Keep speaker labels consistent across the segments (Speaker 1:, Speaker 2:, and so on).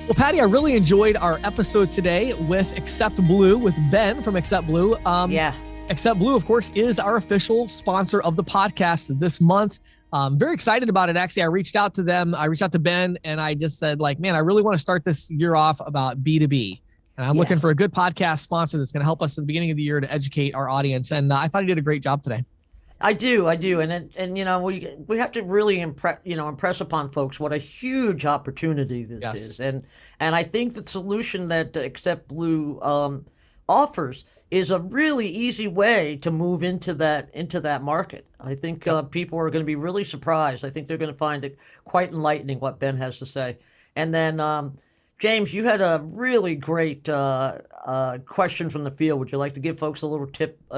Speaker 1: Well, Patty, I really enjoyed our episode today with accept.blue with Ben from accept.blue. accept.blue, of course, is our official sponsor of the podcast this month. I'm very excited about it. Actually, I reached out to them. I reached out to Ben and I just said, like, man, I really want to start this year off about B2B. And I'm looking for a good podcast sponsor that's going to help us at the beginning of the year to educate our audience. And I thought he did a great job today.
Speaker 2: I do. And you know, we have to really impress upon folks what a huge opportunity this is. And I think the solution that accept.blue offers is a really easy way to move into that market. I think people are going to be really surprised. I think they're going to find it quite enlightening what Ben has to say. And then James, you had a really great question from the field. Would you like to give folks a little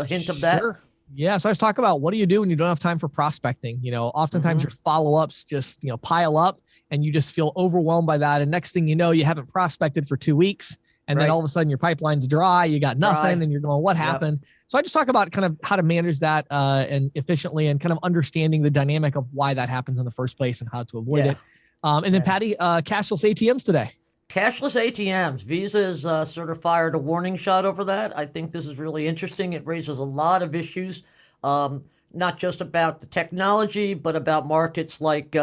Speaker 2: hint of that?
Speaker 1: Sure. Yeah. So I was talking about what do you do when you don't have time for prospecting? You know, oftentimes your follow-ups just, pile up and you just feel overwhelmed by that. And next thing you know, you haven't prospected for 2 weeks. And then all of a sudden your pipeline's dry, you got nothing and you're going, what happened? So I just talk about kind of how to manage that and efficiently and kind of understanding the dynamic of why that happens in the first place and how to avoid it. And then Patty, cashless ATMs today.
Speaker 2: Cashless ATMs. Visa has sort of fired a warning shot over that. I think this is really interesting. It raises a lot of issues, not just about the technology, but about markets like,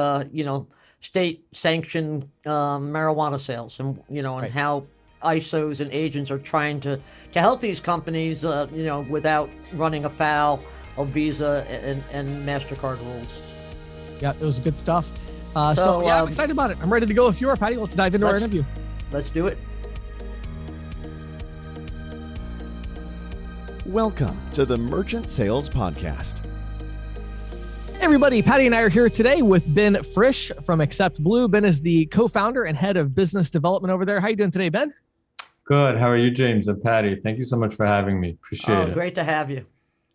Speaker 2: state-sanctioned marijuana sales and, and how ISOs and agents are trying to help these companies, without running afoul of Visa and MasterCard rules.
Speaker 1: Yeah, it was good stuff. I'm excited about it. I'm ready to go. If you are, Patty, let's dive into our interview.
Speaker 2: Let's do it.
Speaker 3: Welcome to the Merchant Sales Podcast.
Speaker 1: Hey everybody, Patty and I are here today with Ben Frisch from accept.blue. Ben is the co-founder and head of business development over there. How are you doing today, Ben?
Speaker 4: Good. How are you, James and Patty? Thank you so much for having me. Appreciate it.
Speaker 2: Great to have you.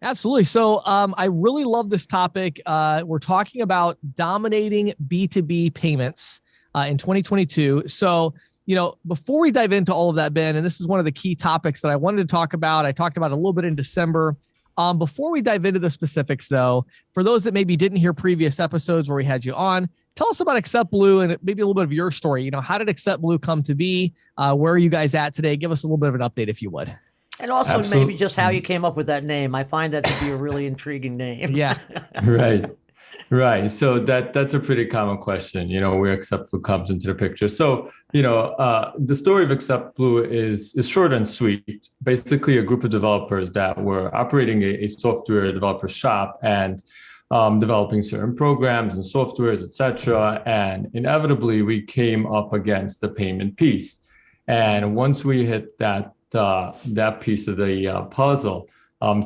Speaker 1: Absolutely. So I really love this topic. We're talking about dominating B2B payments in 2022. So, before we dive into all of that, Ben, and this is one of the key topics that I wanted to talk about. I talked about it a little bit in December. Before we dive into the specifics, though, for those that maybe didn't hear previous episodes where we had you on, tell us about accept.blue and maybe a little bit of your story. How did accept.blue come to be? Where are you guys at today? Give us a little bit of an update, if you would.
Speaker 2: And also maybe just how you came up with that name. I find that to be a really intriguing name.
Speaker 1: Yeah.
Speaker 4: Right. So that's a pretty common question, where accept.blue comes into the picture. So, the story of accept.blue is short and sweet. Basically, a group of developers that were operating a software developer shop and developing certain programs and softwares, et cetera. And inevitably, we came up against the payment piece. And once we hit that piece of the puzzle,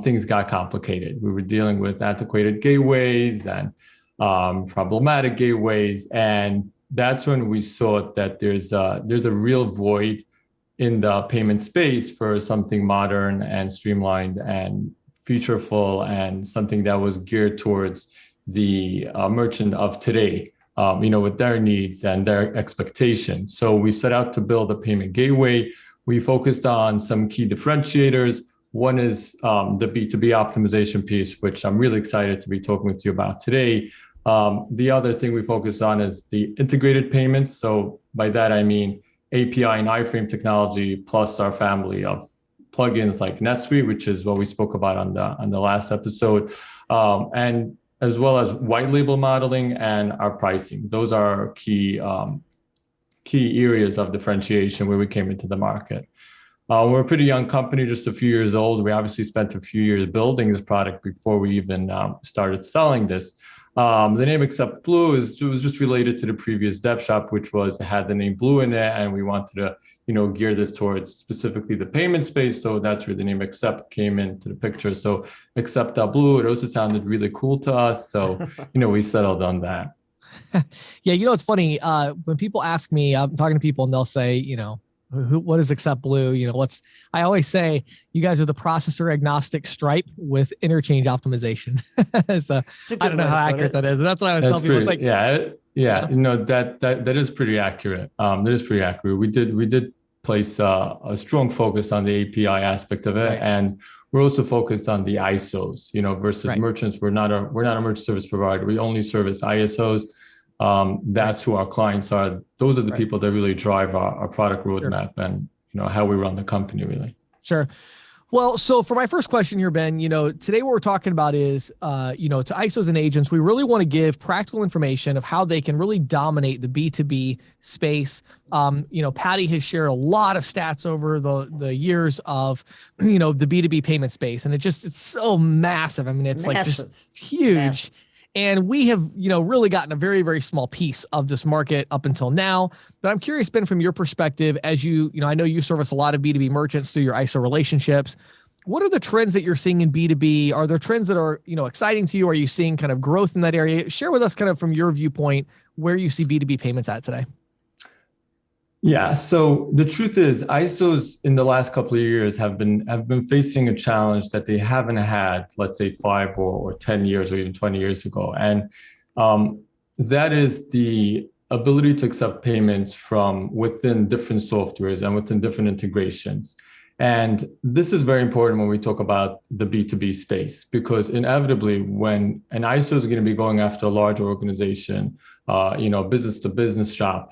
Speaker 4: things got complicated. We were dealing with antiquated gateways and problematic gateways, and that's when we saw that there's a real void in the payment space for something modern and streamlined and featureful and something that was geared towards the merchant of today, with their needs and their expectations. So we set out to build a payment gateway. We focused on some key differentiators. One is the B2B optimization piece, which I'm really excited to be talking with you about today. The other thing we focus on is the integrated payments. So by that, I mean API and iframe technology, plus our family of plugins like NetSuite, which is what we spoke about on the last episode, and as well as white label modeling and our pricing. Those are our key areas of differentiation where we came into the market. We're a pretty young company, just a few years old. We obviously spent a few years building this product before we even started selling this. The name accept.blue was just related to the previous dev shop, which had the name Blue in it, and we wanted to gear this towards specifically the payment space. So that's where the name accept came into the picture. So accept.blue, it also sounded really cool to us. So we settled on that.
Speaker 1: Yeah, it's funny. When people ask me, I'm talking to people and they'll say, what is accept.blue? I always say you guys are the processor agnostic Stripe with interchange optimization. So I don't know how accurate that is. That's what I was telling people. It's like,
Speaker 4: that is pretty accurate. That is pretty accurate. We did place a strong focus on the API aspect of it. Right. And we're also focused on the ISOs, versus merchants. We're not a merchant service provider. We only service ISOs. That's who our clients are. Those are the people that really drive our product roadmap and how we run the company, really.
Speaker 1: Sure. Well, so for my first question here, Ben, today what we're talking about is, to ISOs and agents, we really want to give practical information of how they can really dominate the B2B space. Patty has shared a lot of stats over the years of, the B2B payment space, and it's so massive. I mean, it's
Speaker 2: massive.
Speaker 1: Like just huge.
Speaker 2: Massive.
Speaker 1: And we have, really gotten a very, very small piece of this market up until now. But I'm curious, Ben, from your perspective, as I know you service a lot of B2B merchants through your ISO relationships. What are the trends that you're seeing in B2B? Are there trends that are, exciting to you? Are you seeing kind of growth in that area? Share with us kind of from your viewpoint where you see B2B payments at today.
Speaker 4: Yeah. So the truth is, ISOs in the last couple of years have been facing a challenge that they haven't had, let's say 5 or 10 years or even 20 years ago. And that is the ability to accept payments from within different softwares and within different integrations. And this is very important when we talk about the B2B space, because inevitably when an ISO is going to be going after a large organization, business to business shop,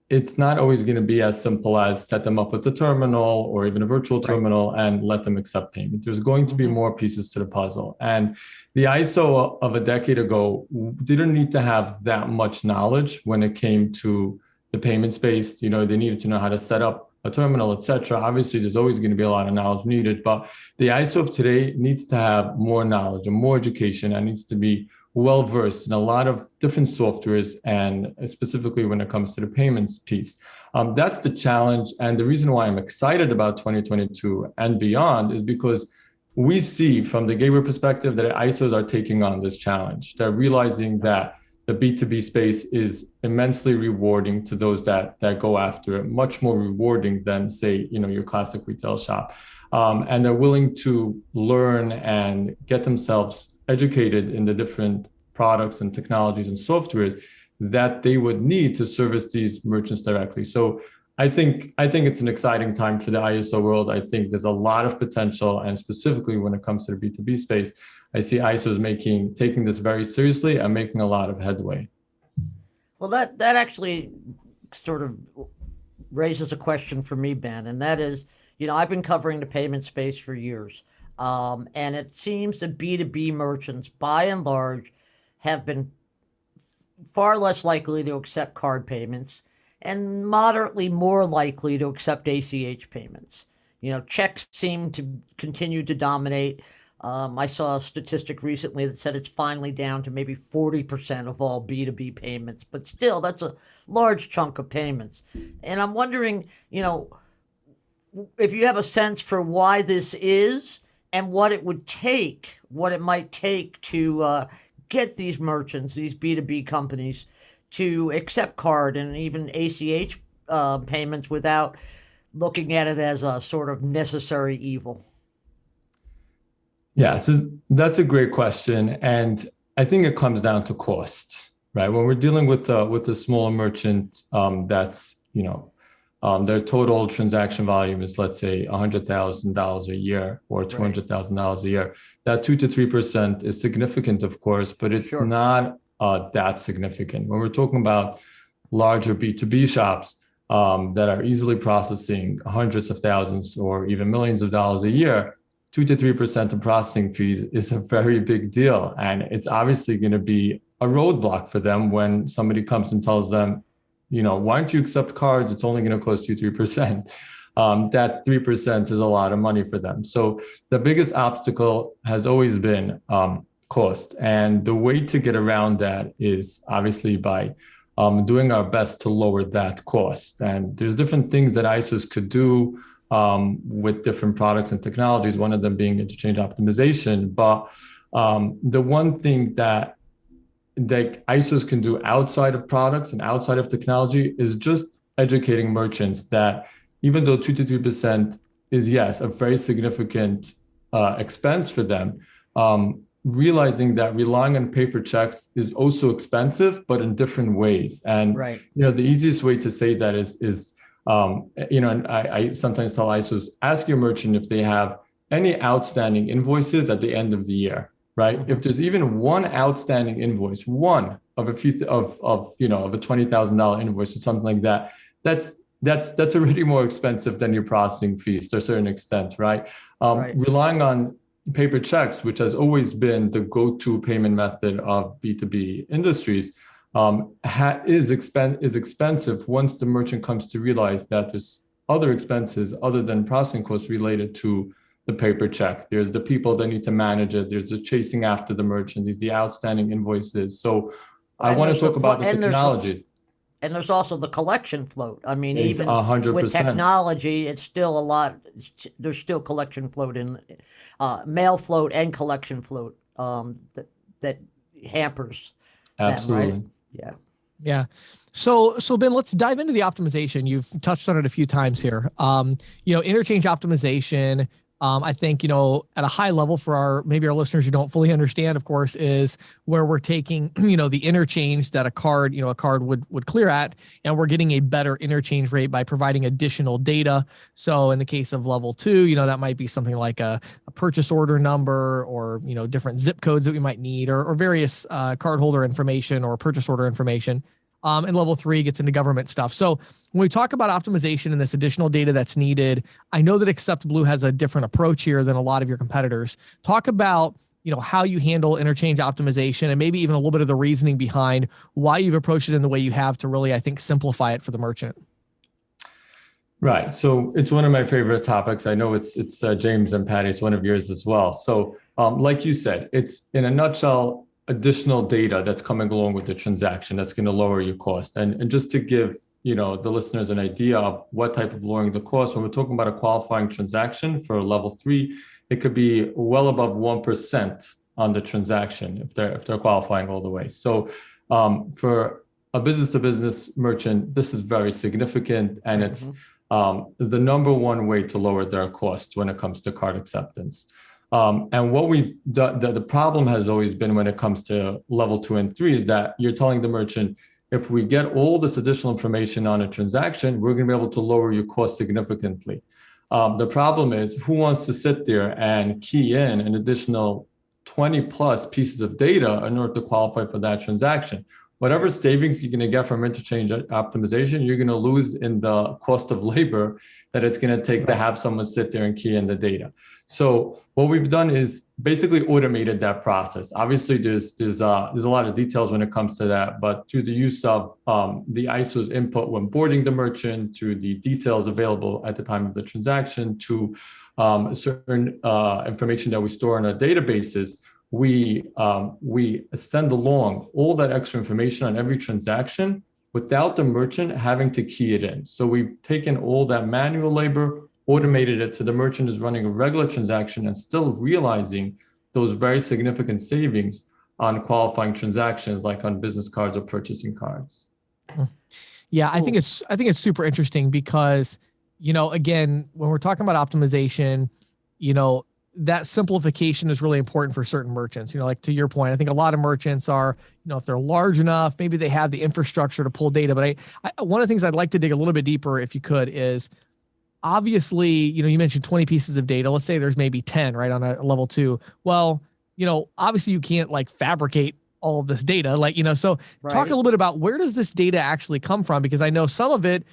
Speaker 4: it's not always going to be as simple as set them up with a terminal or even a virtual terminal and let them accept payment. There's going to be more pieces to the puzzle. And the ISO of a decade ago didn't need to have that much knowledge when it came to the payment space. They needed to know how to set up a terminal, et cetera. Obviously, there's always going to be a lot of knowledge needed, but the ISO of today needs to have more knowledge and more education, and needs to be well-versed in a lot of different softwares, and specifically when it comes to the payments piece. That's the challenge. And the reason why I'm excited about 2022 and beyond is because we see from the gateway perspective that ISOs are taking on this challenge. They're realizing that the B2B space is immensely rewarding to those that go after it, much more rewarding than, say, your classic retail shop. And they're willing to learn and get themselves educated in the different products and technologies and softwares that they would need to service these merchants directly. So I think it's an exciting time for the ISO world. I think there's a lot of potential, and specifically when it comes to the B2B space, I see ISOs taking this very seriously and making a lot of headway.
Speaker 2: Well, that actually sort of raises a question for me, Ben, and that is, I've been covering the payment space for years. And it seems that B2B merchants, by and large, have been far less likely to accept card payments and moderately more likely to accept ACH payments. Checks seem to continue to dominate. I saw a statistic recently that said it's finally down to maybe 40% of all B2B payments, but still, that's a large chunk of payments. And I'm wondering, if you have a sense for why this is, and what it might take to get these merchants, these B2B companies, to accept card and even ACH payments without looking at it as a sort of necessary evil.
Speaker 4: Yeah, so that's a great question. And I think it comes down to cost, right? When we're dealing with a small merchant that's, their total transaction volume is, let's say, $100,000 a year or $200,000 a year. That 2 to 3% is significant, of course, but it's not that significant. When we're talking about larger B2B shops that are easily processing hundreds of thousands or even millions of dollars a year, 2 to 3% of processing fees is a very big deal. And it's obviously going to be a roadblock for them when somebody comes and tells them, why don't you accept cards? It's only going to cost you 3%. That 3% is a lot of money for them. So the biggest obstacle has always been cost. And the way to get around that is obviously by doing our best to lower that cost. And there's different things that ISOs could do with different products and technologies, one of them being interchange optimization. But the one thing that ISOs can do outside of products and outside of technology is just educating merchants that even though 2 to 3% is, yes, a very significant expense for them, realizing that relying on paper checks is also expensive, but in different ways. And the easiest way to say that is and I sometimes tell ISOs, ask your merchant if they have any outstanding invoices at the end of the year. right? If there's even one outstanding invoice, one of a few of a $20,000 invoice or something like that, that's already more expensive than your processing fees to a certain extent, right? Relying on paper checks, which has always been the go-to payment method of B2B industries, is expensive once the merchant comes to realize that there's other expenses other than processing costs related to the paper check. There's the people that need to manage it. There's the chasing after the merchant. There's the outstanding invoices. So I want to talk about the technology.
Speaker 2: And there's also the collection float. I mean,
Speaker 4: It's
Speaker 2: even
Speaker 4: 100%.
Speaker 2: with technology, it's still a lot. There's still collection float in mail float and collection float that hampers
Speaker 4: Absolutely.
Speaker 2: them, right?
Speaker 1: Yeah. So Ben, let's dive into the optimization. You've touched on it a few times here. Interchange optimization. I think, at a high level for maybe our listeners who don't fully understand, of course, is where we're taking, the interchange that a card would clear at, and we're getting a better interchange rate by providing additional data. So in the case of level 2, that might be something like a purchase order number or, different zip codes that we might need or various cardholder information or purchase order information. And level 3 gets into government stuff. So when we talk about optimization and this additional data that's needed, I know that accept.blue has a different approach here than a lot of your competitors. Talk about, how you handle interchange optimization and maybe even a little bit of the reasoning behind why you've approached it in the way you have to really, I think, simplify it for the merchant.
Speaker 4: Right. So it's one of my favorite topics. I know it's James and Patty, it's one of yours as well. So like you said, it's in a nutshell, additional data that's coming along with the transaction that's going to lower your cost. And just to give the listeners an idea of what type of lowering the cost, when we're talking about a qualifying transaction for level 3, it could be well above 1% on the transaction if they're qualifying all the way. So for a business-to-business merchant, this is very significant, and it's the number one way to lower their costs when it comes to card acceptance. And what we've done, the problem has always been when it comes to level 2 and 3 is that you're telling the merchant, if we get all this additional information on a transaction, we're going to be able to lower your cost significantly. The problem is, who wants to sit there and key in an additional 20 plus pieces of data in order to qualify for that transaction? Whatever savings you're going to get from interchange optimization, you're going to lose in the cost of labor that it's going to take to have someone sit there and key in the data. So what we've done is basically automated that process. Obviously, there's a lot of details when it comes to that, but through the use of the ISO's input when boarding the merchant, to the details available at the time of the transaction, to certain information that we store in our databases, we send along all that extra information on every transaction without the merchant having to key it in. So we've taken all that manual labor, automated it, so the merchant is running a regular transaction and still realizing those very significant savings on qualifying transactions, like on business cards or purchasing cards.
Speaker 1: Yeah, cool. I think it's super interesting because, again, when we're talking about optimization, that simplification is really important for certain merchants. Like to your point, I think a lot of merchants are, if they're large enough, maybe they have the infrastructure to pull data. But one of the things I'd like to dig a little bit deeper, if you could, is obviously, you mentioned 20 pieces of data. Let's say there's maybe 10, right, on a level 2. Well, obviously you can't fabricate all of this data, so right. Talk a little bit about where does this data actually come from? Because I know some of it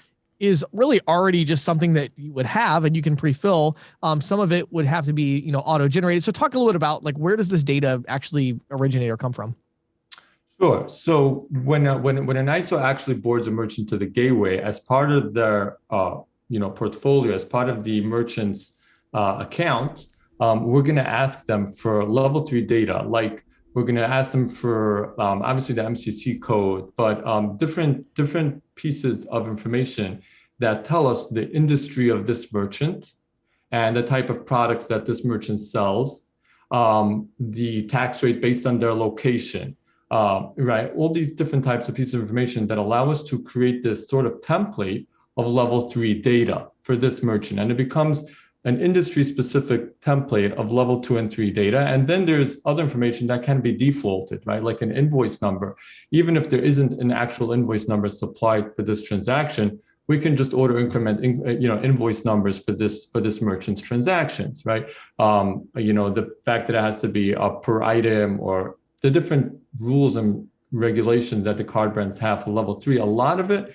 Speaker 1: is really already just something that you would have and you can pre-fill. Some of it would have to be, auto-generated. So talk a little bit about where does this data actually originate or come from?
Speaker 4: Sure. So when an ISO actually boards a merchant to the gateway as part of their portfolio, as part of the merchant's account, we're going to ask them for level 3 data. Like we're going to ask them for obviously the MCC code, but different pieces of information that tell us the industry of this merchant and the type of products that this merchant sells, the tax rate based on their location, right? All these different types of pieces of information that allow us to create this sort of template of level 3 data for this merchant. And it becomes an industry-specific template of level 2 and 3 data. And then there's other information that can be defaulted, right? Like an invoice number. Even if there isn't an actual invoice number supplied for this transaction, we can just auto increment, invoice numbers for this merchant's transactions, right? The fact that it has to be a per item, or the different rules and regulations that the card brands have for level 3, a lot of it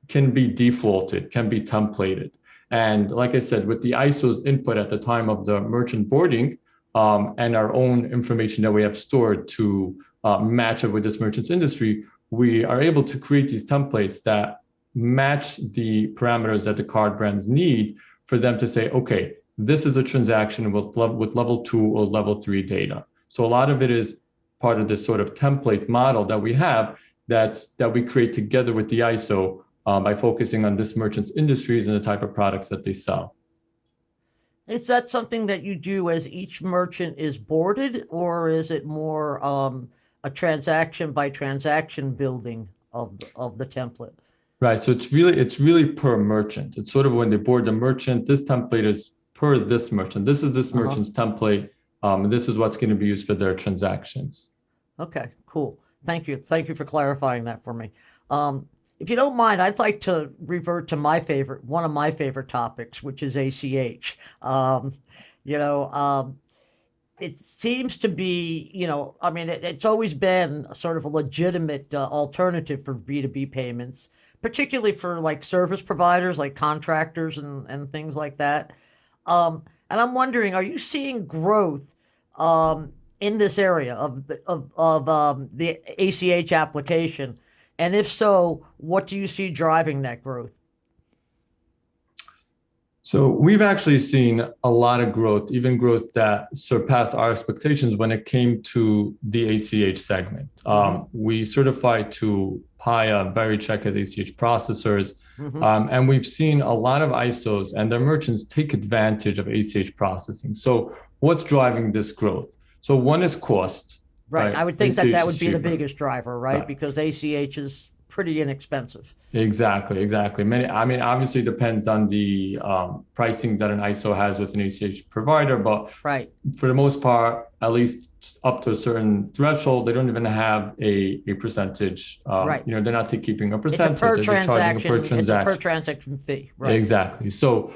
Speaker 4: can be defaulted, can be templated. And like I said, with the ISO's input at the time of the merchant boarding, and our own information that we have stored to match it with this merchant's industry, we are able to create these templates that match the parameters that the card brands need for them to say, okay, this is a transaction with level 2 or level 3 data. So a lot of it is part of this sort of template model that we have that we create together with the ISO by focusing on this merchant's industries and the type of products that they sell.
Speaker 2: Is that something that you do as each merchant is boarded, or is it more a transaction by transaction building of the template?
Speaker 4: Right. So it's really per merchant. It's sort of when they board the merchant, this template is per this merchant. This is this merchant's template. This is what's going to be used for their transactions.
Speaker 2: Okay, cool. Thank you. Thank you for clarifying that for me. If you don't mind, I'd like to revert to one of my favorite topics, which is ACH. It seems to be, it's always been sort of a legitimate alternative for B2B payments, particularly for like service providers, like contractors and things like that. And I'm wondering, are you seeing growth in this area of the ACH application? And if so, what do you see driving that growth?
Speaker 4: So we've actually seen a lot of growth, even growth that surpassed our expectations when it came to the ACH segment. We certify to PAYA, VeriCheck as ACH processors, and we've seen a lot of ISOs and their merchants take advantage of ACH processing. So what's driving this growth? So one is cost.
Speaker 2: Right. I would think that would be the biggest driver, right? Because ACH is pretty inexpensive.
Speaker 4: Exactly. Obviously it depends on the pricing that an ISO has with an ACH provider, but for the most part, at least up to a certain threshold, they don't even have a percentage. They're not keeping a percentage.
Speaker 2: It's a per transaction fee. Right.
Speaker 4: Exactly. So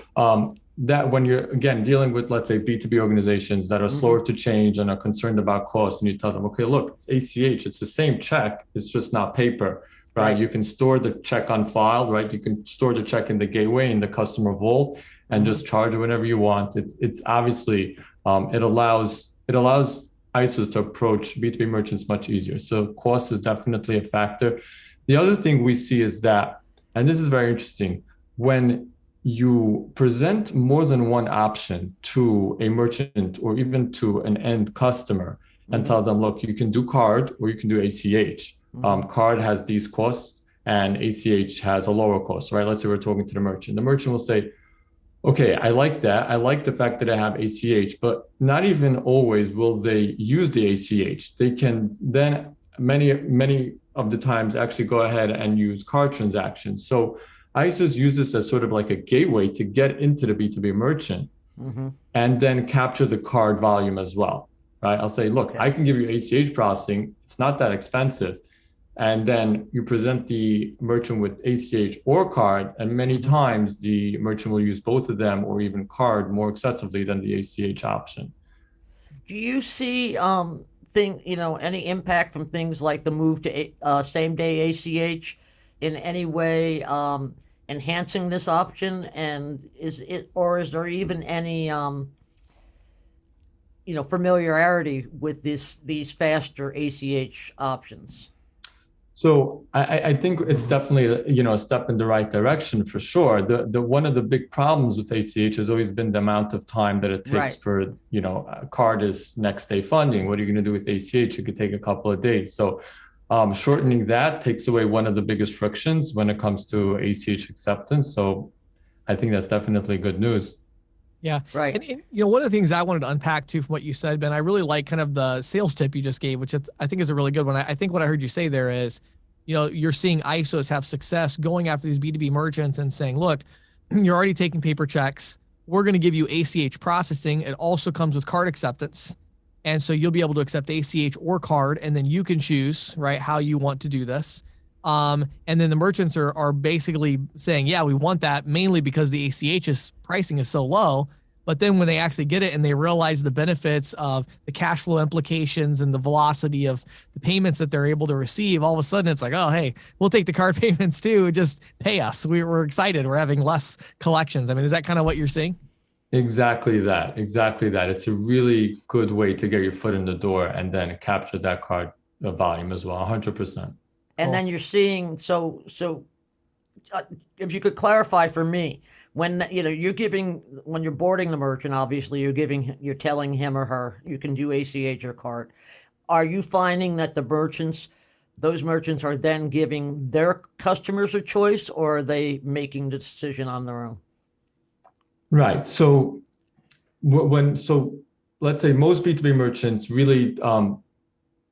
Speaker 4: that when you're, again, dealing with, let's say, B2B organizations that are slower to change and are concerned about costs, and you tell them, okay, look, it's ACH, it's the same check, it's just not paper, right? You can store the check on file, right? You can store the check in the gateway, in the customer vault, and just charge whenever you want. It's obviously, it allows ISOs to approach B2B merchants much easier. So cost is definitely a factor. The other thing we see is that, and this is very interesting, when you present more than one option to a merchant or even to an end customer and tell them, look, you can do card or you can do ACH. Card has these costs and ACH has a lower cost, right? Let's say we're talking to the merchant. The merchant will say, okay, I like that. I like the fact that I have ACH, but not even always will they use the ACH. They can then many of the times actually go ahead and use card transactions. So ISOs use this as sort of like a gateway to get into the B2B merchant and then capture the card volume as well, right? I'll say, look, I can give you ACH processing. It's not that expensive. And then you present the merchant with ACH or card, and many times the merchant will use both of them or even card more excessively than the ACH option.
Speaker 2: Do you see any impact from things like the move to same-day ACH in any way enhancing this option? And is there even any familiarity with these faster ACH options?
Speaker 4: So I think it's definitely a step in the right direction for sure. The one of the big problems with ACH has always been the amount of time that it takes for a card is next day funding. What are you going to do with ACH? It could take a couple of days. So shortening that takes away one of the biggest frictions when it comes to ACH acceptance. So I think that's definitely good news.
Speaker 1: Yeah. Right. And one of the things I wanted to unpack too from what you said, Ben, I really like kind of the sales tip you just gave, which I think is a really good one. I think what I heard you say there is, you're seeing ISOs have success going after these B2B merchants and saying, look, you're already taking paper checks. We're going to give you ACH processing. It also comes with card acceptance. And so you'll be able to accept ACH or card, and then you can choose, right, how you want to do this. And then the merchants are basically saying, yeah, we want that mainly because the ACH's pricing is so low. But then when they actually get it and they realize the benefits of the cash flow implications and the velocity of the payments that they're able to receive, all of a sudden it's like, oh, hey, we'll take the card payments too. Just pay us. We're excited. We're having less collections. I mean, is that kind of what you're seeing?
Speaker 4: Exactly that. Exactly that. It's a really good way to get your foot in the door and then capture that card volume as well. 100%.
Speaker 2: And then you're seeing, if you could clarify for me, when when you're boarding the merchant, obviously you're telling him or her you can do ACH or card. Are you finding that those merchants are then giving their customers a choice, or are they making the decision on their own?
Speaker 4: Right. So let's say most B2B merchants really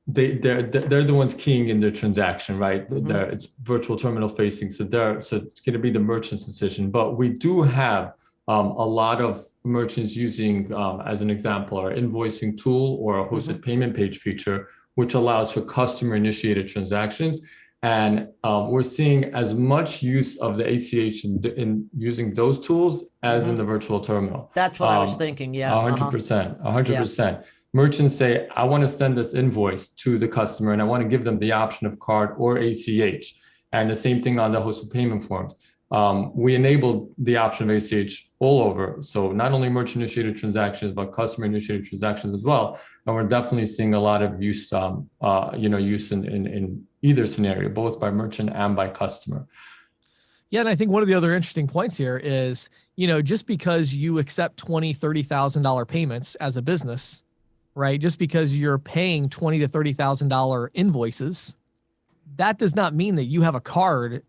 Speaker 4: they're the ones keying in their transaction, right? Mm-hmm. It's virtual terminal facing, so it's going to be the merchant's decision. But we do have a lot of merchants using, as an example, our invoicing tool or a hosted payment page feature, which allows for customer-initiated transactions. And we're seeing as much use of the ACH in using those tools as in the virtual terminal.
Speaker 2: That's what I was thinking. Yeah,
Speaker 4: 100%, 100%. Yeah. Merchants say, I want to send this invoice to the customer and I want to give them the option of card or ACH. And the same thing on the hosted payment forms. We enabled the option of ACH all over. So not only merchant-initiated transactions, but customer-initiated transactions as well. And we're definitely seeing a lot of use, use in either scenario, both by merchant and by customer.
Speaker 1: Yeah, and I think one of the other interesting points here is, just because you accept $20,000, $30,000 payments as a business, right? Just because you're paying $20,000 to $30,000 invoices, that does not mean that you have a credit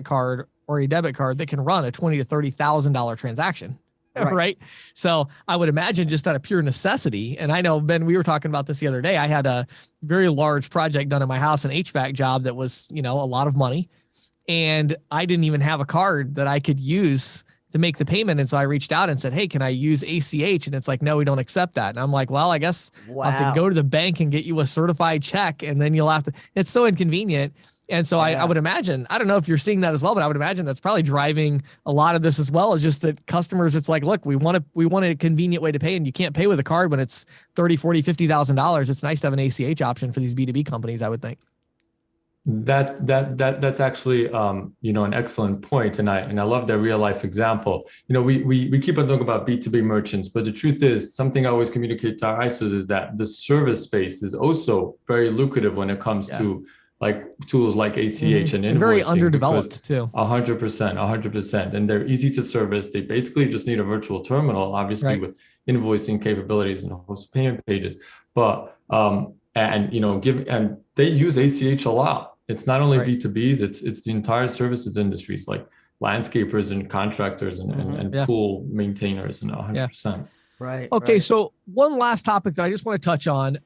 Speaker 1: card or a debit card that can run a $20,000 to $30,000 transaction, right? So I would imagine just out of pure necessity, and I know, Ben, we were talking about this the other day. I had a very large project done in my house, an HVAC job that was, a lot of money, and I didn't even have a card that I could use to make the payment. And so I reached out and said, hey, can I use ACH? And it's like, no, we don't accept that. And I'm like, well, I guess I'll have to go to the bank and get you a certified check. And then you'll have to, it's so inconvenient. And so I would imagine, I don't know if you're seeing that as well, but I would imagine that's probably driving a lot of this as well, is just that customers, it's like, look, we want a convenient way to pay, and you can't pay with a card when it's $30,000, $40,000, $50,000. It's nice to have an ACH option for these B2B companies, I would think.
Speaker 4: That's actually an excellent point, and I love that real life example. We keep on talking about B2B merchants, but the truth is, something I always communicate to our ISOs is that the service space is also very lucrative when it comes to like tools like ACH and invoicing.
Speaker 1: Very underdeveloped too.
Speaker 4: 100%, and they're easy to service. They basically just need a virtual terminal, obviously with invoicing capabilities and host payment pages, but and they use ACH a lot. It's not only B2Bs, it's the entire services industries, like landscapers and contractors and pool maintainers, and 100%.
Speaker 2: Right.
Speaker 1: Okay. So one last topic that I just want to touch on,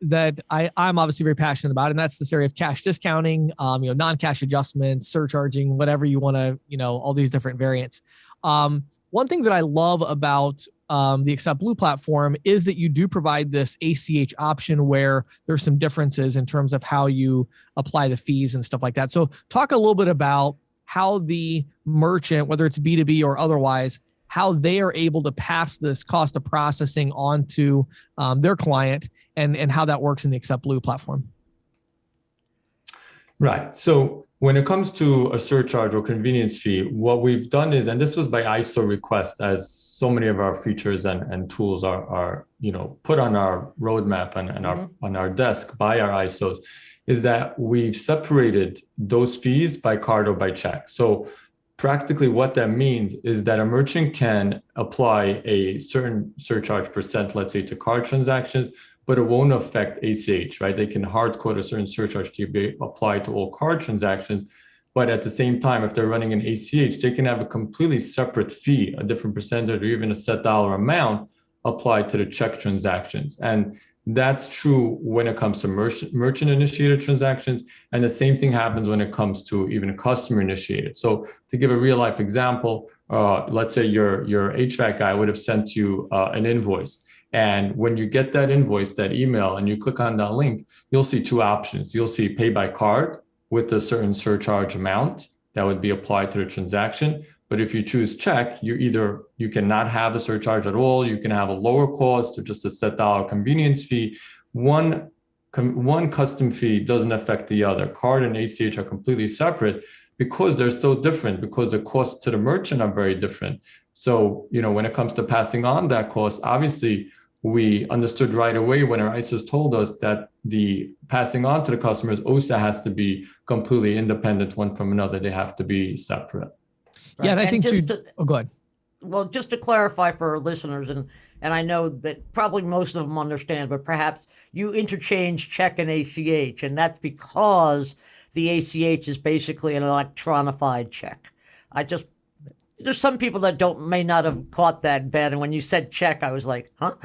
Speaker 1: that I'm obviously very passionate about, and that's this area of cash discounting, non-cash adjustments, surcharging, whatever you want to, all these different variants. One thing that I love about the accept.blue platform is that you do provide this ACH option where there's some differences in terms of how you apply the fees and stuff like that. So talk a little bit about how the merchant, whether it's B2B or otherwise, how they are able to pass this cost of processing on to their client, and how that works in the accept.blue platform.
Speaker 4: Right. So when it comes to a surcharge or convenience fee, what we've done is, and this was by ISO request, as so many of our features and tools are put on our roadmap and on our desk by our ISOs, is that we've separated those fees by card or by check. So practically what that means is that a merchant can apply a certain surcharge percent, let's say, to card transactions, but it won't affect ACH, right? They can hard code a certain surcharge to be applied to all card transactions. But at the same time, if they're running an ACH, they can have a completely separate fee, a different percentage, or even a set dollar amount applied to the check transactions. And that's true when it comes to merchant initiated transactions. And the same thing happens when it comes to even customer initiated. So to give a real life example, let's say your HVAC guy would have sent you an invoice. And when you get that invoice, that email, and you click on that link, you'll see two options. You'll see pay by card, with a certain surcharge amount that would be applied to the transaction. But if you choose check, you cannot have a surcharge at all. You can have a lower cost or just a set dollar convenience fee. One custom fee doesn't affect the other. Card and ACH are completely separate because they're so different, because the costs to the merchant are very different. So, when it comes to passing on that cost, obviously we understood right away when our ISOs told us that the passing on to the customers also has to be completely independent one from another. They have to be separate.
Speaker 1: Right. Yeah, and I think go ahead.
Speaker 2: Well, just to clarify for our listeners, and I know that probably most of them understand, but perhaps you interchange check and ACH, and that's because the ACH is basically an electronified check. There's some people that may not have caught that, Ben, and when you said check, I was like, huh?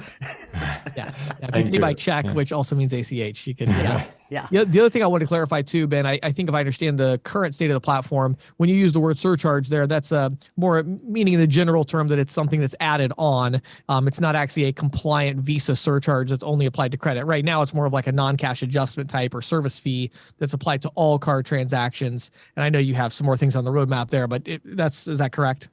Speaker 1: Yeah. If you pay by check, which also means ACH, you can.
Speaker 2: Yeah.
Speaker 1: The other thing I want to clarify too, Ben, I think if I understand the current state of the platform, when you use the word surcharge there, that's more meaning in the general term that it's something that's added on. It's not actually a compliant Visa surcharge that's only applied to credit. Right now, it's more of like a non-cash adjustment type or service fee that's applied to all card transactions. And I know you have some more things on the roadmap there, but is that correct?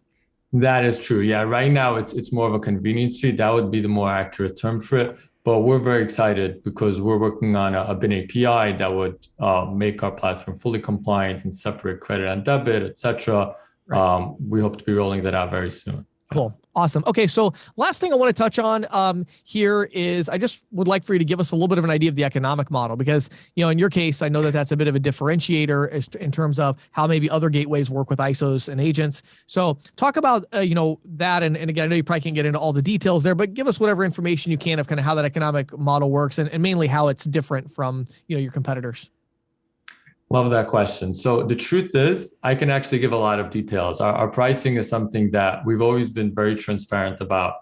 Speaker 4: That is true. Yeah, right now it's more of a convenience fee. That would be the more accurate term for it. But we're very excited because we're working on a BIN API that would make our platform fully compliant and separate credit and debit, et cetera. Right. We hope to be rolling that out very soon.
Speaker 1: Cool. Awesome. Okay. So last thing I want to touch on here is I just would like for you to give us a little bit of an idea of the economic model, because, in your case, I know that that's a bit of a differentiator in terms of how maybe other gateways work with ISOs and agents. So talk about, that. And again, I know you probably can't get into all the details there, but give us whatever information you can of kind of how that economic model works and mainly how it's different from, your competitors.
Speaker 4: Love that question. So the truth is, I can actually give a lot of details. Our pricing is something that we've always been very transparent about.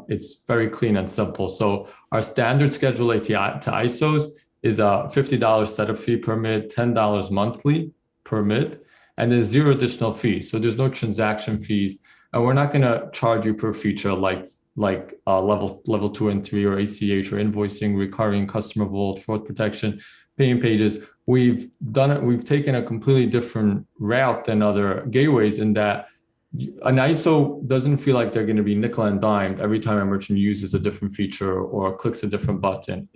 Speaker 4: It's very clean and simple. So our standard schedule ATI to ISOs is a $50 setup fee per mid, $10 monthly per mid, and there's zero additional fees. So there's no transaction fees, and we're not going to charge you per feature like level 2 and 3 or ACH or invoicing, recurring customer vault, fraud protection, paying pages. We've taken a completely different route than other gateways in that an ISO doesn't feel like they're going to be nickel and dimed every time a merchant uses a different feature or clicks a different button.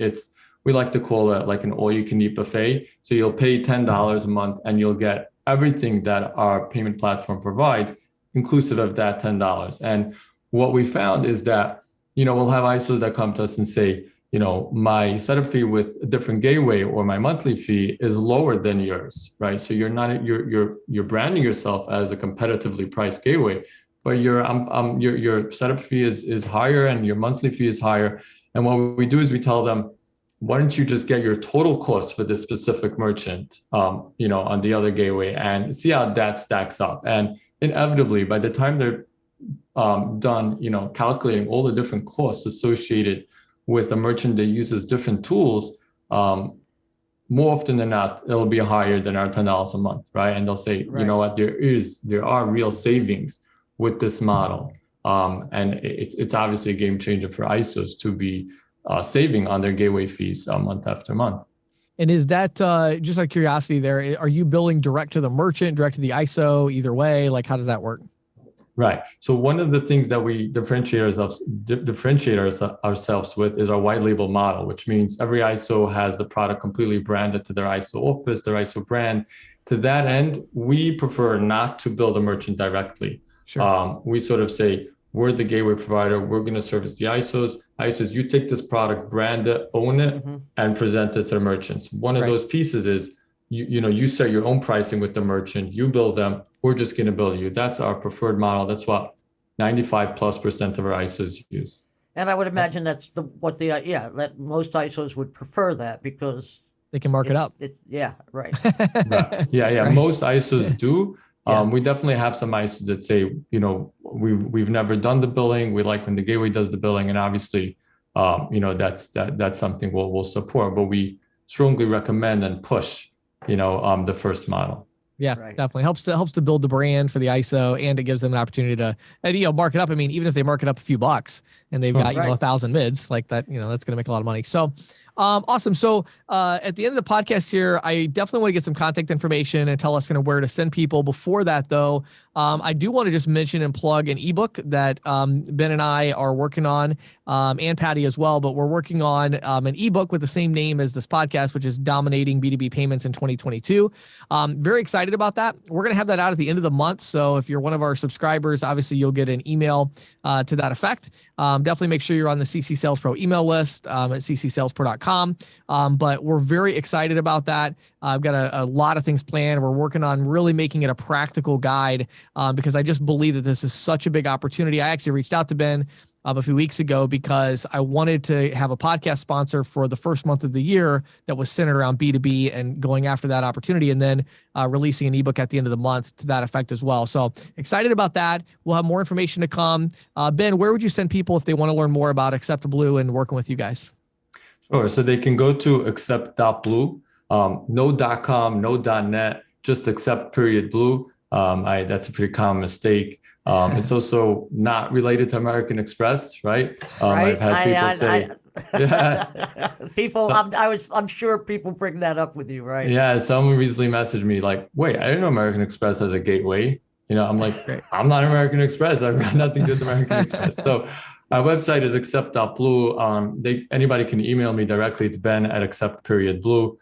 Speaker 4: We like to call it like an all-you-can-eat buffet. So you'll pay $10 a month and you'll get everything that our payment platform provides, inclusive of that $10. And what we found is that, we'll have ISOs that come to us and say, my setup fee with a different gateway or my monthly fee is lower than yours, right? So you're branding yourself as a competitively priced gateway, but your setup fee is higher and your monthly fee is higher. And what we do is we tell them, why don't you just get your total cost for this specific merchant, on the other gateway and see how that stacks up. And inevitably, by the time they're done, calculating all the different costs associated with a merchant that uses different tools, more often than not, it'll be higher than our $10 a month, right? And they'll say, right, you know what, there are real savings with this model. And it's obviously a game changer for ISOs to be saving on their gateway fees month after month.
Speaker 1: And is that, just out of curiosity there, are you billing direct to the merchant, direct to the ISO, either way? Like, how does that work?
Speaker 4: Right. So one of the things that we differentiate ourselves with is our white label model, which means every ISO has the product completely branded to their ISO office, their ISO brand. To that end, we prefer not to bill the merchant directly. Sure. We sort of say, we're the gateway provider. We're going to service the ISOs. ISOs, you take this product, brand it, own it, and present it to the merchants. One of those pieces is, you set your own pricing with the merchant, you bill them, we're just going to bill you. That's our preferred model. That's what 95+% of our ISOs use.
Speaker 2: And I would imagine that most ISOs would prefer that because
Speaker 1: they can mark it up.
Speaker 2: Right.
Speaker 4: Right. Yeah. Right. Most ISOs do. We definitely have some ISOs that say, we've never done the billing. We like when the gateway does the billing, and obviously, that's something we'll support. But we strongly recommend and push, the first model.
Speaker 1: Yeah, definitely helps to build the brand for the ISO, and it gives them an opportunity to, and, mark it up. I mean, even if they mark it up a few bucks and they've got 1,000 mids like that, that's going to make a lot of money. So, awesome. So, at the end of the podcast here, I definitely want to get some contact information and tell us kind of where to send people. Before that, though, I do want to just mention and plug an ebook that Ben and I are working on, and Patty as well. But we're working on an ebook with the same name as this podcast, which is Dominating B2B Payments in 2022. Very excited about that. We're going to have that out at the end of the month. So if you're one of our subscribers, obviously you'll get an email to that effect. Definitely make sure you're on the CC Sales Pro email list at ccsalespro.com. But we're very excited about that. I've got a lot of things planned. We're working on really making it a practical guide because I just believe that this is such a big opportunity. I actually reached out to Ben a few weeks ago because I wanted to have a podcast sponsor for the first month of the year that was centered around B2B and going after that opportunity, and then releasing an ebook at the end of the month to that effect as well. So excited about that. We'll have more information to come. Ben, where would you send people if they want to learn more about accept.blue and working with you guys?
Speaker 4: Sure. So they can go to accept.blue, no .com, no .net, just accept.blue. That's a pretty common mistake. It's also not related to American Express, right? I've had people say, yeah.
Speaker 2: People, I'm sure people bring that up with you, right?
Speaker 4: Yeah, someone recently messaged me like, "Wait, I didn't know American Express has a gateway." I'm like, I'm not American Express. I've got nothing to do with American Express. So our website is accept.blue. Anybody can email me directly. It's ben@accept.blue.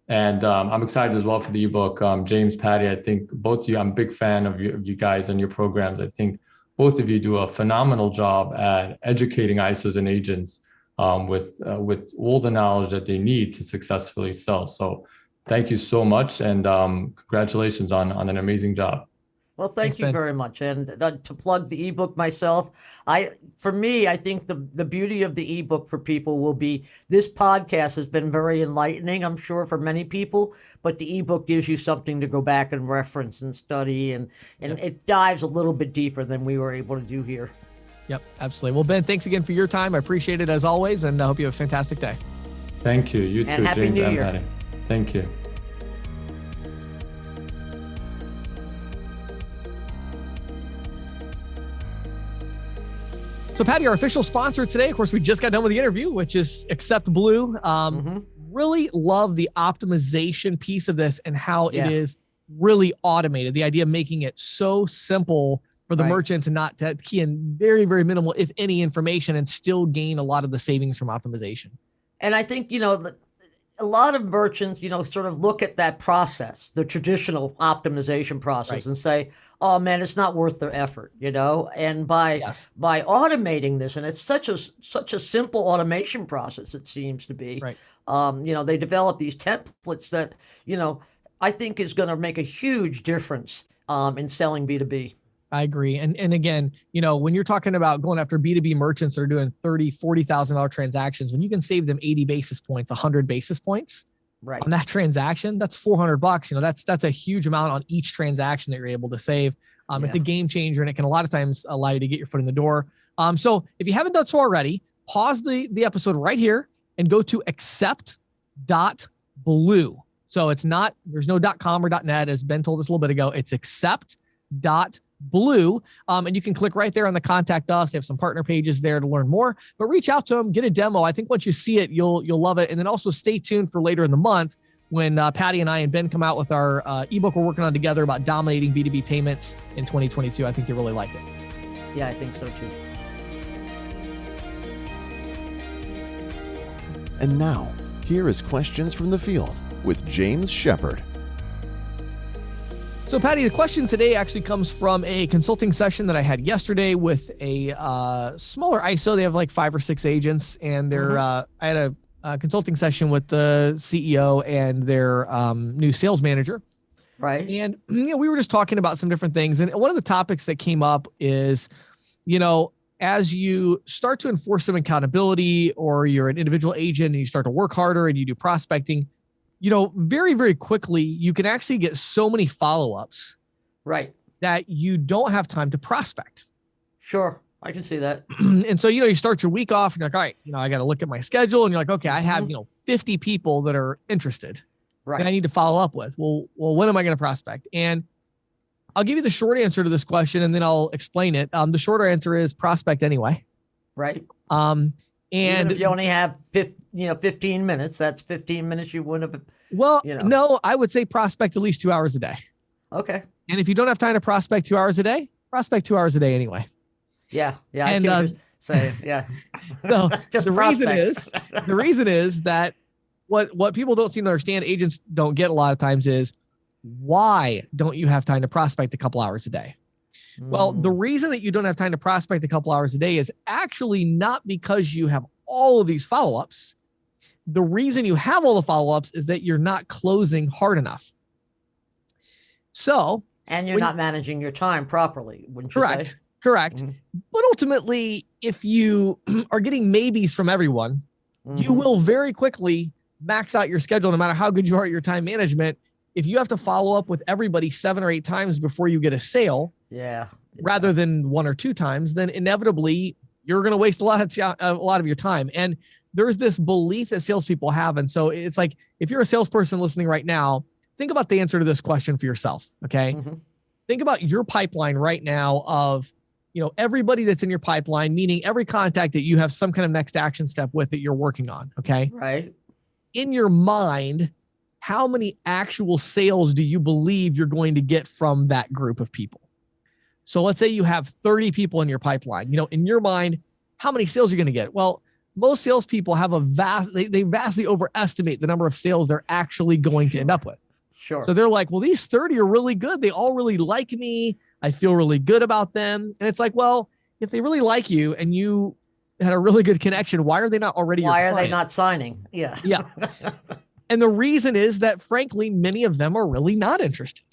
Speaker 4: And I'm excited as well for the ebook. James, Patty, I think both of you, I'm a big fan of you guys and your programs. I think both of you do a phenomenal job at educating ISOs and agents with all the knowledge that they need to successfully sell. So thank you so much. And congratulations on an amazing job.
Speaker 2: Well, thank you very much. And to plug the ebook myself, I think the beauty of the ebook for people will be this podcast has been very enlightening, I'm sure, for many people, but the ebook gives you something to go back and reference and study, and it dives a little bit deeper than we were able to do here.
Speaker 1: Yep, absolutely. Well, Ben, thanks again for your time. I appreciate it as always, and I hope you have a fantastic day.
Speaker 4: Thank you. You too,
Speaker 2: Happy
Speaker 4: James
Speaker 2: New
Speaker 4: and
Speaker 2: Year.
Speaker 4: Patty. Thank you.
Speaker 1: So Patty, our official sponsor today, of course, we just got done with the interview, which is accept.blue. Really love the optimization piece of this and how it is really automated. The idea of making it so simple for the merchant to not to key in very, very minimal, if any, information and still gain a lot of the savings from optimization.
Speaker 2: And I think, a lot of merchants, sort of look at that process, the traditional optimization process, and say, oh man, it's not worth their effort, and by automating this, and it's such a simple automation process, it seems to be, they develop these templates that, I think is going to make a huge difference in selling B2B.
Speaker 1: I agree. And again, when you're talking about going after B2B merchants that are doing $30,000, $40,000 transactions, when you can save them 80 basis points, 100 basis points on that transaction, that's $400. That's a huge amount on each transaction that you're able to save. It's a game changer, and it can a lot of times allow you to get your foot in the door. So if you haven't done so already, pause the episode right here and go to accept.blue. So there's no .com or .net, as Ben told us a little bit ago. It's accept.blue. And you can click right there on the contact us. They have some partner pages there to learn more, but reach out to them, get a demo. I think once you see it, you'll love it. And then also stay tuned for later in the month when Patty and I and Ben come out with our ebook we're working on together about dominating B2B payments in 2022. I think you'll really like it.
Speaker 2: Yeah, I think so too.
Speaker 3: And now, here is Questions from the Field with James Shepard.
Speaker 1: So Patty, the question today actually comes from a consulting session that I had yesterday with a smaller ISO. They have like 5 or 6 agents, and I had a consulting session with the CEO and their new sales manager.
Speaker 2: Right.
Speaker 1: And we were just talking about some different things. And one of the topics that came up is, as you start to enforce some accountability, or you're an individual agent and you start to work harder and you do prospecting, very, very quickly, you can actually get so many follow-ups that you don't have time to prospect.
Speaker 2: Sure. I can see that.
Speaker 1: And so, you start your week off and you're like, all right, I got to look at my schedule, and you're like, okay, I have, 50 people that are interested. that I need to follow up with. Well, when am I going to prospect? And I'll give you the short answer to this question, and then I'll explain it. The shorter answer is prospect anyway.
Speaker 2: Right.
Speaker 1: And
Speaker 2: even if you only have 15 minutes, that's 15 minutes you wouldn't have.
Speaker 1: Well, no, I would say prospect at least 2 hours a day.
Speaker 2: Okay.
Speaker 1: And if you don't have time to prospect 2 hours a day, prospect 2 hours a day anyway.
Speaker 2: Yeah. I see what you're saying. Yeah.
Speaker 1: So the reason is that what people don't seem to understand, agents don't get a lot of times, is why don't you have time to prospect a couple hours a day? Well, the reason that you don't have time to prospect a couple hours a day is actually not because you have all of these follow-ups. The reason you have all the follow-ups is that you're not closing hard enough. So,
Speaker 2: and you're not managing your time properly, wouldn't you say?
Speaker 1: Correct. Mm-hmm. But ultimately, if you are getting maybes from everyone, you will very quickly max out your schedule, no matter how good you are at your time management. If you have to follow up with everybody 7 or 8 times before you get a sale, rather than 1 or 2 times, then inevitably you're going to waste a lot of your time. And there's this belief that salespeople have. And so it's like, if you're a salesperson listening right now, think about the answer to this question for yourself. Okay. Think about your pipeline right now of, everybody that's in your pipeline, meaning every contact that you have some kind of next action step with that you're working on. Okay.
Speaker 2: Right.
Speaker 1: In your mind, how many actual sales do you believe you're going to get from that group of people? So let's say you have 30 people in your pipeline. In your mind, how many sales are you going to get? Well, most salespeople have they vastly overestimate the number of sales they're actually going to end up with.
Speaker 2: Sure.
Speaker 1: So they're like, well, these 30 are really good. They all really like me. I feel really good about them. And it's like, well, if they really like you and you had a really good connection, why are they not already your client?
Speaker 2: Why are they not signing? Yeah.
Speaker 1: Yeah. And the reason is that, frankly, many of them are really not interested.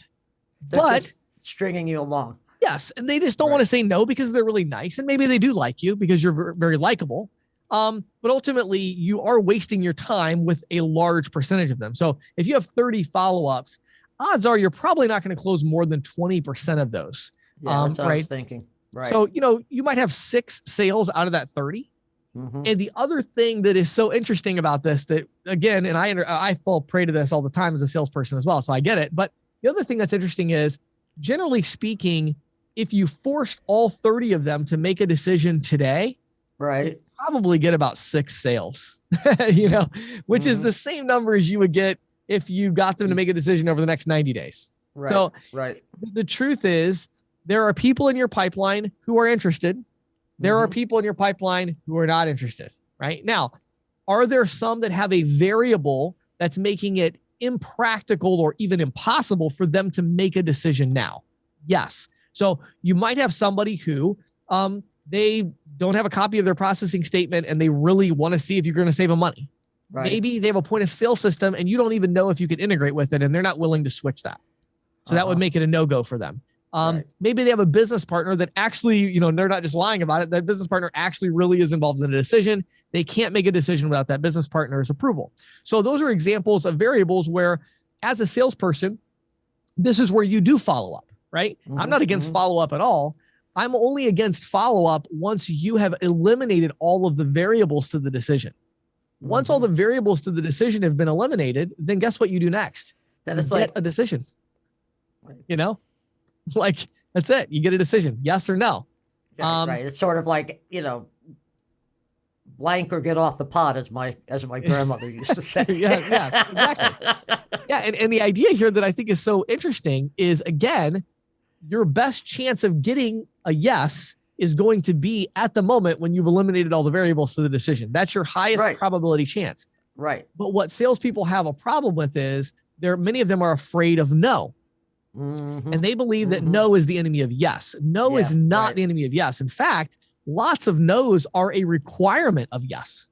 Speaker 2: They're just stringing you along.
Speaker 1: Yes. And they just don't want to say no because they're really nice. And maybe they do like you because you're very likable. But ultimately, you are wasting your time with a large percentage of them. So if you have 30 follow-ups, odds are you're probably not going to close more than 20% of those.
Speaker 2: Yeah, that's what I was thinking. Right.
Speaker 1: So, you might have 6 sales out of that 30. And the other thing that is so interesting about this, that again, and I fall prey to this all the time as a salesperson as well, so I get it. But the other thing that's interesting is, generally speaking, if you forced all 30 of them to make a decision today,
Speaker 2: right,
Speaker 1: probably get about 6 sales, which is the same number as you would get if you got them to make a decision over the next 90 days.
Speaker 2: Right.
Speaker 1: So
Speaker 2: right.
Speaker 1: The truth is, there are people in your pipeline who are interested. There are people in your pipeline who are not interested. Right now, are there some that have a variable that's making it impractical or even impossible for them to make a decision now? Yes. So you might have somebody who they don't have a copy of their processing statement and they really want to see if you're going to save them money. Right. Maybe they have a point of sale system and you don't even know if you can integrate with it and they're not willing to switch that. So that would make it a no-go for them. Maybe they have a business partner that actually, they're not just lying about it. That business partner actually really is involved in a decision. They can't make a decision without that business partner's approval. So those are examples of variables where, as a salesperson, this is where you do follow up, right? I'm not against follow up at all. I'm only against follow up once you have eliminated all of the variables to the decision. Once all the variables to the decision have been eliminated, then guess what you do next?
Speaker 2: Then it's
Speaker 1: get a decision. Like, that's it. You get a decision, yes or no.
Speaker 2: Right. It's sort of like, blank or get off the pot, as my grandmother used to say.
Speaker 1: Yes, exactly. Yeah. And the idea here that I think is so interesting is, again, your best chance of getting a yes is going to be at the moment when you've eliminated all the variables to the decision. That's your highest probability chance.
Speaker 2: Right.
Speaker 1: But what salespeople have a problem with is many of them are afraid of no. And they believe that no is the enemy of yes. No is not the enemy of yes. In fact, lots of no's are a requirement of yes.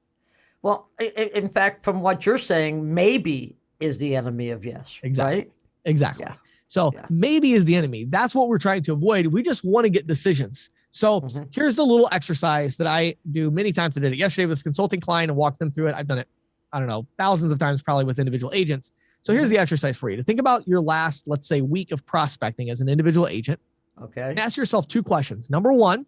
Speaker 2: Well, in fact, from what you're saying, maybe is the enemy of yes.
Speaker 1: Exactly.
Speaker 2: Right?
Speaker 1: Exactly. Yeah. So maybe is the enemy. That's what we're trying to avoid. We just want to get decisions. So here's a little exercise that I do many times. I did it yesterday with this consulting client and walked them through it. I've done it, I don't know, thousands of times probably with individual agents. So here's the exercise for you to think about your last, let's say, week of prospecting as an individual agent.
Speaker 2: Okay.
Speaker 1: And ask yourself 2 questions. Number 1,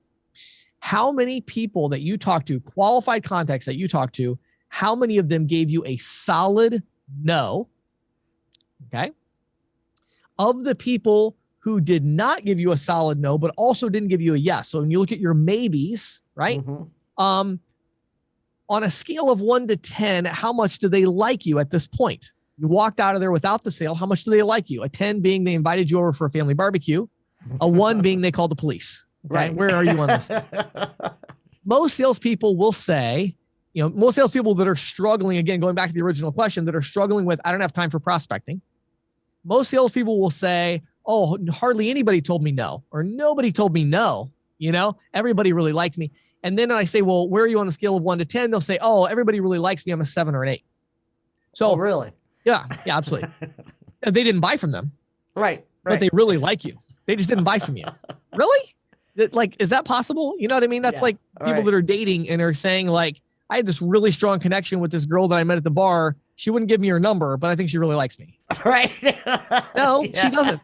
Speaker 1: how many people that you talk to, qualified contacts that you talk to, how many of them gave you a solid no? Okay. Of the people who did not give you a solid no, but also didn't give you a yes. So when you look at your maybes, right? On a scale of 1 to 10, how much do they like you at this point? You walked out of there without the sale. How much do they like you? A 10 being they invited you over for a family barbecue. A 1 being they called the police. Okay?
Speaker 2: Right.
Speaker 1: Where are you on this? Most salespeople will say, most salespeople that are struggling, again, going back to the original question, that are struggling with, I don't have time for prospecting. Most salespeople will say, oh, hardly anybody told me no, or nobody told me no. Everybody really liked me. And then I say, well, where are you on a scale of 1 to 10? They'll say, oh, everybody really likes me. I'm a 7 or an 8. So
Speaker 2: really?
Speaker 1: Yeah, absolutely. They didn't buy from them.
Speaker 2: Right.
Speaker 1: But they really like you. They just didn't buy from you. Really? Is that possible? You know what I mean? That's like people that are dating and are saying like, I had this really strong connection with this girl that I met at the bar. She wouldn't give me her number, but I think she really likes me.
Speaker 2: Right.
Speaker 1: No, she doesn't.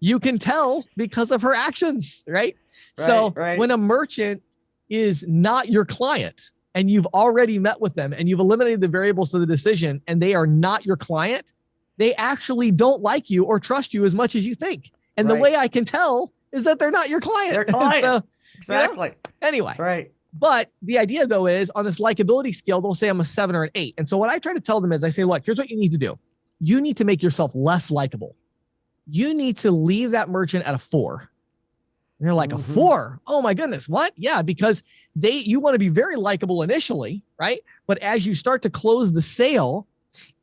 Speaker 1: You can tell because of her actions, right? So when a merchant is not your client and you've already met with them and you've eliminated the variables of the decision and they are not your client, they actually don't like you or trust you as much as you think. And the way I can tell is that they're not your client.
Speaker 2: Their client. So, exactly.
Speaker 1: Anyway.
Speaker 2: Right.
Speaker 1: But the idea, though, is on this likability scale, they'll say I'm a 7 or an 8. And so what I try to tell them is I say, look, here's what you need to do. You need to make yourself less likable. You need to leave that merchant at a 4. And they're like, a 4? Oh, my goodness. What? Yeah, because you want to be very likable initially, right? But as you start to close the sale,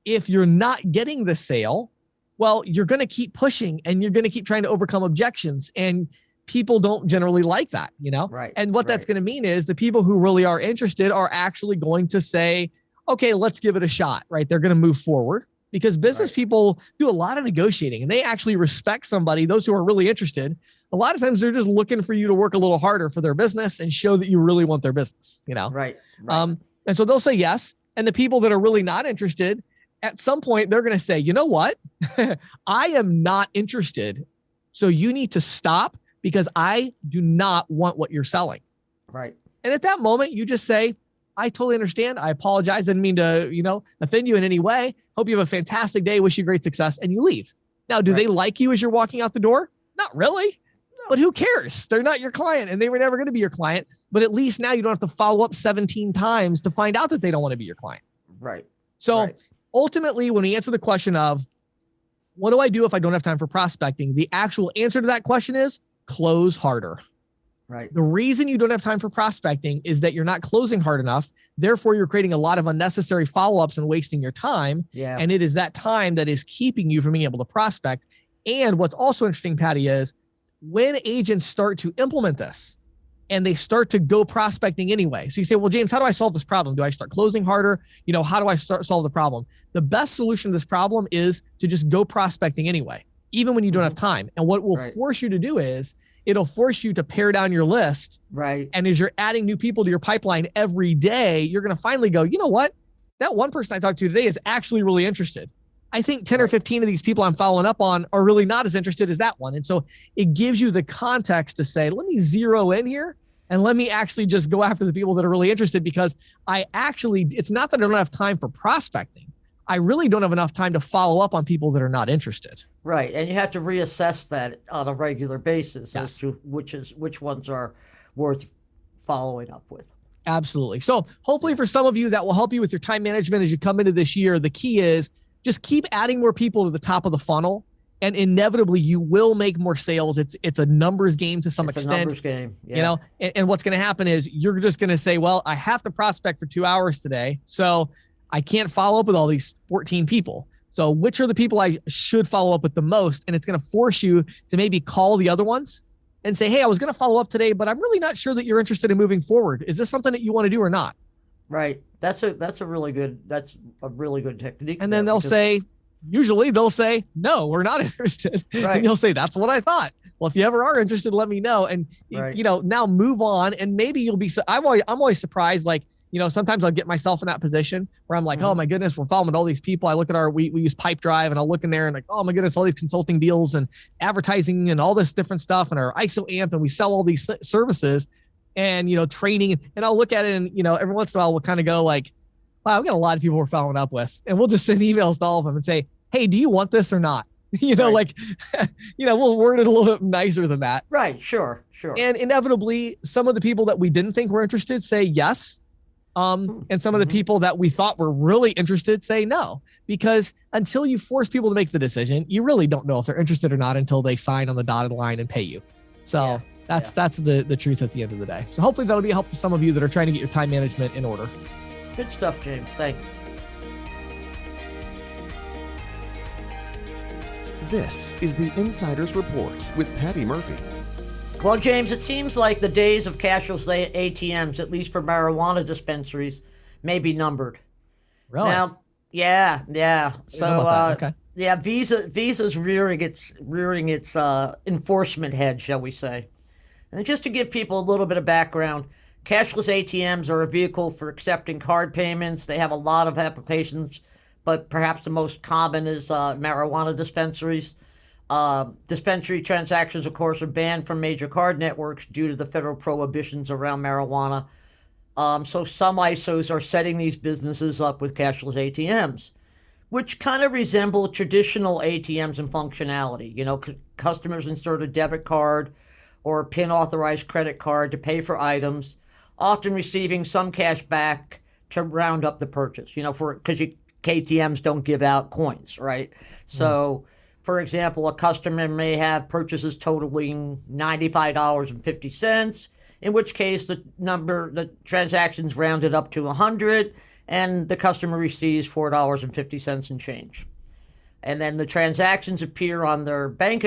Speaker 1: if you're not getting the sale, well, you're going to keep pushing and you're going to keep trying to overcome objections. And people don't generally like that, Right. And what that's going to mean is the people who really are interested are actually going to say, okay, let's give it a shot, right? They're going to move forward because business people do a lot of negotiating and they actually respect somebody. Those who are really interested, a lot of times they're just looking for you to work a little harder for their business and show that you really want their business, Right. And so they'll say yes. And the people that are really not interested, at some point, they're going to say, you know what? I am not interested. So you need to stop because I do not want what you're selling.
Speaker 2: Right.
Speaker 1: And at that moment, you just say, I totally understand. I apologize. I didn't mean to, offend you in any way. Hope you have a fantastic day. Wish you great success. And you leave. Now, do they like you as you're walking out the door? Not really. No. But who cares? They're not your client and they were never going to be your client. But at least now you don't have to follow up 17 times to find out that they don't want to be your client.
Speaker 2: Right.
Speaker 1: So ultimately, when we answer the question of, what do I do if I don't have time for prospecting? The actual answer to that question is, close harder.
Speaker 2: Right.
Speaker 1: The reason you don't have time for prospecting is that you're not closing hard enough. Therefore, you're creating a lot of unnecessary follow-ups and wasting your time.
Speaker 2: Yeah.
Speaker 1: And it is that time that is keeping you from being able to prospect. And what's also interesting, Patty, is when agents start to implement this and they start to go prospecting anyway. So you say, well, James, how do I solve this problem? Do I start closing harder? How do I start solve the problem? The best solution to this problem is to just go prospecting anyway, even when you don't have time. And what will force you to do is it'll force you to pare down your list.
Speaker 2: Right.
Speaker 1: And as you're adding new people to your pipeline every day, you're going to finally go, you know what? That one person I talked to today is actually really interested. I think 10 or 15 of these people I'm following up on are really not as interested as that one. And so it gives you the context to say, let me zero in here and let me actually just go after the people that are really interested because it's not that I don't have time for prospecting. I really don't have enough time to follow up on people that are not interested.
Speaker 2: Right. And you have to reassess that on a regular basis as to which ones are worth following up with.
Speaker 1: Absolutely. So hopefully for some of you that will help you with your time management as you come into this year. The key is just keep adding more people to the top of the funnel and inevitably you will make more sales. It's a numbers game to some extent.
Speaker 2: It's a numbers game. Yeah.
Speaker 1: And what's going to happen is you're just going to say, well, I have to prospect for 2 hours today. So I can't follow up with all these 14 people. So which are the people I should follow up with the most? And it's going to force you to maybe call the other ones and say, hey, I was going to follow up today, but I'm really not sure that you're interested in moving forward. Is this something that you want to do or not?
Speaker 2: Right. That's a really good technique.
Speaker 1: And then usually they'll say, no, we're not interested.
Speaker 2: Right.
Speaker 1: And you'll say, that's what I thought. Well, if you ever are interested, let me know. And, now move on. And maybe you'll be, I'm always surprised. Like, sometimes I'll get myself in that position where I'm like, oh my goodness, we're following all these people. I look at we use Pipe Drive and I'll look in there and like, oh my goodness, all these consulting deals and advertising and all this different stuff and our ISO amp and we sell all these services and, training. And I'll look at it and, every once in a while we'll kind of go like, wow, we got a lot of people we're following up with. And we'll just send emails to all of them and say, hey, do you want this or not? Like, we'll word it a little bit nicer than that.
Speaker 2: Right. Sure.
Speaker 1: And inevitably, some of the people that we didn't think were interested say yes. And some of the people that we thought were really interested say no, because until you force people to make the decision, you really don't know if they're interested or not until they sign on the dotted line and pay you. So that's the truth at the end of the day. So hopefully that'll be a help to some of you that are trying to get your time management in order.
Speaker 2: Good stuff, James. Thanks.
Speaker 3: This is the Insider's Report with Patty Murphy.
Speaker 2: Well, James, it seems like the days of cashless ATMs, at least for marijuana dispensaries, may be numbered.
Speaker 1: Really?
Speaker 2: Now, yeah. So,
Speaker 1: okay.
Speaker 2: Visa's rearing its enforcement head, shall we say? And just to give people a little bit of background, cashless ATMs are a vehicle for accepting card payments. They have a lot of applications, but perhaps the most common is marijuana dispensaries. Dispensary transactions, of course, are banned from major card networks due to the federal prohibitions around marijuana. So some ISOs are setting these businesses up with cashless ATMs, which kind of resemble traditional ATMs in functionality. Customers insert a debit card or a PIN-authorized credit card to pay for items, often receiving some cash back to round up the purchase, because KTMs don't give out coins, right? So, for example, a customer may have purchases totaling $95.50, in which case the transactions rounded up to 100, and the customer receives $4.50 in change. And then the transactions appear on their bank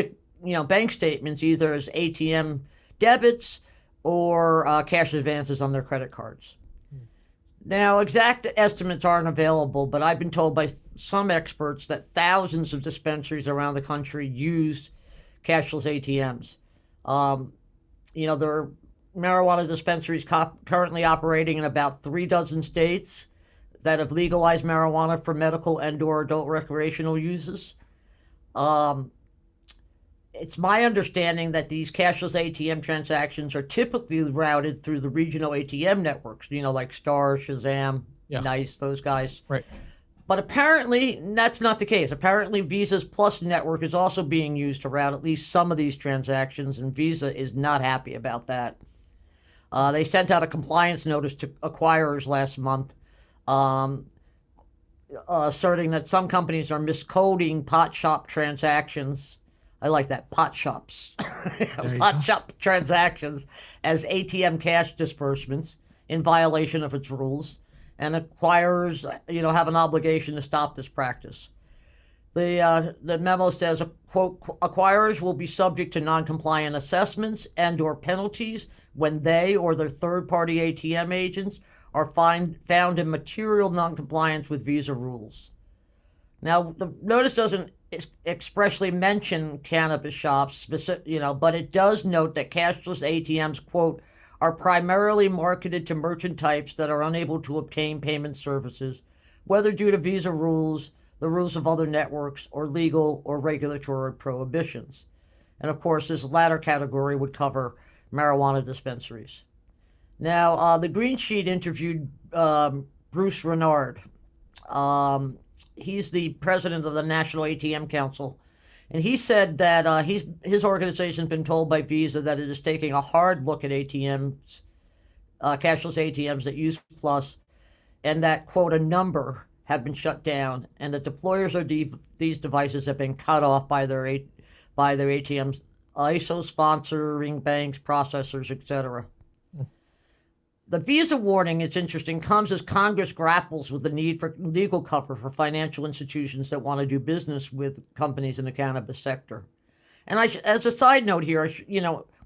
Speaker 2: statements either as ATM debits or cash advances on their credit cards. Now, exact estimates aren't available, but I've been told by some experts that thousands of dispensaries around the country use cashless ATMs. There are marijuana dispensaries currently operating in about 36 states that have legalized marijuana for medical and/or adult recreational uses. It's my understanding that these cashless ATM transactions are typically routed through the regional ATM networks, like Star, Shazam, Nice, those guys.
Speaker 1: Right.
Speaker 2: But apparently that's not the case. Apparently Visa's Plus network is also being used to route at least some of these transactions, and Visa is not happy about that. They sent out a compliance notice to acquirers last month, asserting that some companies are miscoding pot shop transactions. I like that, pot shops. Pot shop transactions as ATM cash disbursements in violation of its rules. And acquirers, have an obligation to stop this practice. The memo says, quote, acquirers will be subject to non-compliant assessments and/or penalties when they or their third-party ATM agents are found in material non-compliance with Visa rules. Now, the notice doesn't expressly mention cannabis shops, but it does note that cashless ATMs, quote, are primarily marketed to merchant types that are unable to obtain payment services, whether due to Visa rules, the rules of other networks, or legal or regulatory prohibitions. And of course, this latter category would cover marijuana dispensaries. Now, the Green Sheet interviewed Bruce Renard. He's the president of the National ATM Council, and he said that his organization's been told by Visa that it is taking a hard look at ATMs, cashless ATMs that use Plus, and that, quote, a number have been shut down, and that deployers of these devices have been cut off by their ATMs, ISO sponsoring banks, processors, etc. The Visa warning, it's interesting, comes as Congress grapples with the need for legal cover for financial institutions that want to do business with companies in the cannabis sector. And as a side note here,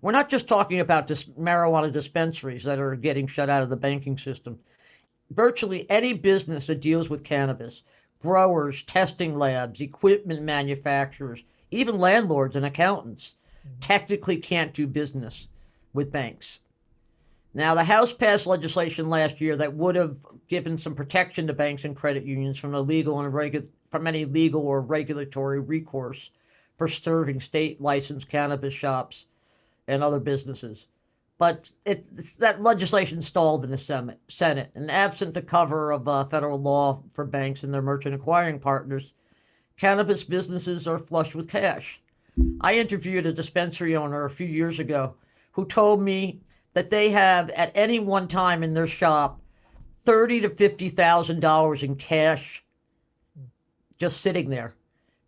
Speaker 2: we're not just talking about marijuana dispensaries that are getting shut out of the banking system. Virtually any business that deals with cannabis, growers, testing labs, equipment manufacturers, even landlords and accountants, technically can't do business with banks. Now, the House passed legislation last year that would have given some protection to banks and credit unions from any legal or regulatory recourse for serving state-licensed cannabis shops and other businesses. But that legislation stalled in the Senate, and absent the cover of federal law for banks and their merchant acquiring partners, cannabis businesses are flush with cash. I interviewed a dispensary owner a few years ago who told me that they have at any one time in their shop $30,000 to $50,000 in cash just sitting there.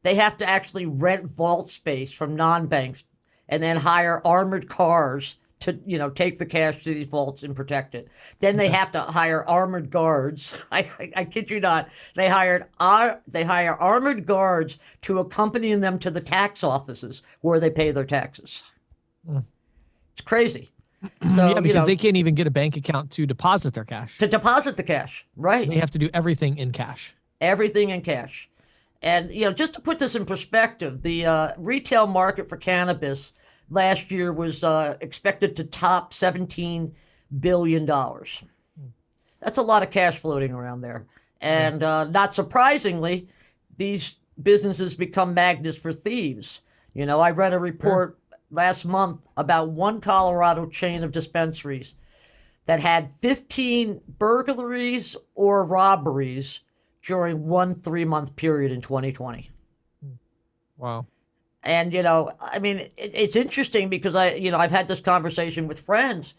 Speaker 2: They have to actually rent vault space from non-banks and then hire armored cars to, take the cash to these vaults and protect it. Then they have to hire armored guards. I kid you not. They hire armored guards to accompany them to the tax offices where they pay their taxes. It's crazy. So,
Speaker 1: yeah, because they can't even get a bank account to deposit their cash.
Speaker 2: To deposit the cash, right?
Speaker 1: They have to do everything in cash.
Speaker 2: Everything in cash. And, just to put this in perspective, the retail market for cannabis last year was expected to top $17 billion. That's a lot of cash floating around there. And not surprisingly, these businesses become magnets for thieves. I read a report last month about one Colorado chain of dispensaries that had 15 burglaries or robberies during one 3-month period in 2020.
Speaker 1: Wow.
Speaker 2: And, it's interesting because I've had this conversation with friends.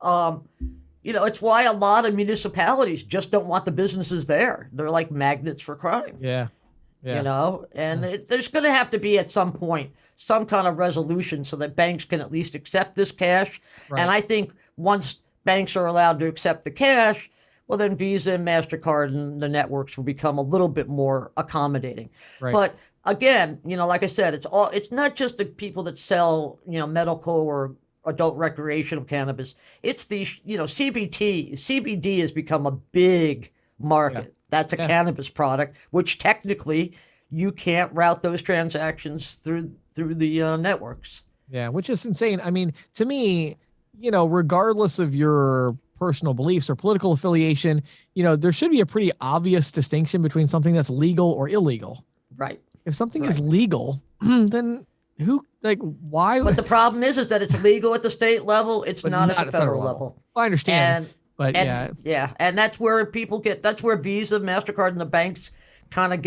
Speaker 2: It's why a lot of municipalities just don't want the businesses there. They're like magnets for crime.
Speaker 1: Yeah.
Speaker 2: There's going to have to be at some point some kind of resolution so that banks can at least accept this cash. Right. And I think once banks are allowed to accept the cash, well, then Visa and MasterCard and the networks will become a little bit more accommodating. Right. But again, like I said, it's not just the people that sell, medical or adult recreational cannabis. It's the, CBD has become a big market. Yeah. That's a cannabis product, which technically you can't route those transactions through the networks.
Speaker 1: Yeah, which is insane. I mean, to me, regardless of your personal beliefs or political affiliation, there should be a pretty obvious distinction between something that's legal or illegal.
Speaker 2: Right.
Speaker 1: If something is legal, then why?
Speaker 2: But the problem is that it's legal at the state level. It's not at the federal level.
Speaker 1: Well, I understand.
Speaker 2: And that's where that's where Visa, MasterCard, and the banks kind of